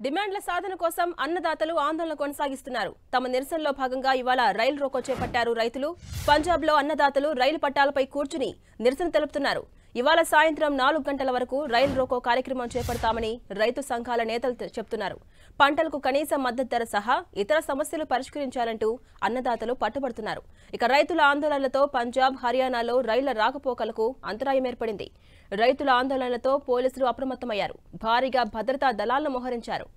డిమాండ్ల సాధన కోసం అన్నదాతలు ఆందోళన కొనసాగిస్తున్నారు. తమ నిరసనలో భాగంగా ఇవాళ రైలు రోకో చేపట్టారు రైతులు. పంజాబ్లో అన్నదాతలు రైలు పట్టాలపై కూర్చుని నిరసన తెలుపుతున్నారు. ఇవాళ సాయంత్రం 4 గంటల వరకు రైలు రోకో కార్యక్రమం చేపడతామని రైతు సంఘాల నేతలు చెప్తున్నారు. పంటలకు కనీస మద్దతు ధర సహా ఇతర సమస్యలు పరిష్కరించాలంటూ అన్నదాతలు పట్టుబడుతున్నారు. ఇక రైతుల ఆందోళనలతో పంజాబ్, హర్యానాలో రైళ్ల రాకపోకలకు అంతరాయం ఏర్పడింది. రైతుల ఆందోళనలతో పోలీసులు అప్రమత్తమయ్యారు. భారీగా భద్రతా దళాలను మోహరించారు.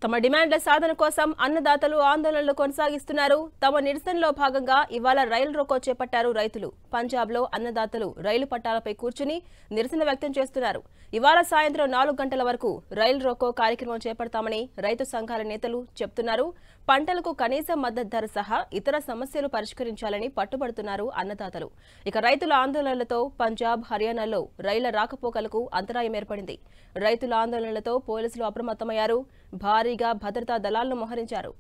తమ డిమాండ్ల సాధన కోసం అన్నదాతలు ఆందోళనలు కొనసాగిస్తున్నారు. తమ నిరసనలో భాగంగా ఇవాళ రైలు రోకో చేపట్టారు రైతులు. పంజాబ్లో అన్నదాతలు రైలు పట్టాలపై కూర్చుని నిరసన వ్యక్తం చేస్తున్నారు. ఇవాళ సాయంత్రం 4 గంటల వరకు రైలు రోకో కార్యక్రమం చేపడతామని రైతు సంఘాల నేతలు చెప్తున్నారు. పంటలకు కనీస మద్దతు ధర సహా ఇతర సమస్యలు పరిష్కరించాలని పట్టుబడుతున్నారు అన్నదాతలు. ఇక రైతుల ఆందోళనలతో పంజాబ్, హర్యానాలో రైళ్ల రాకపోకలకు అంతరాయం ఏర్పడింది. రైతుల ఆందోళనలతో పోలీసులు అప్రమత్తమయ్యారు. భారీగా భద్రతా దళాలను మోహరించారు.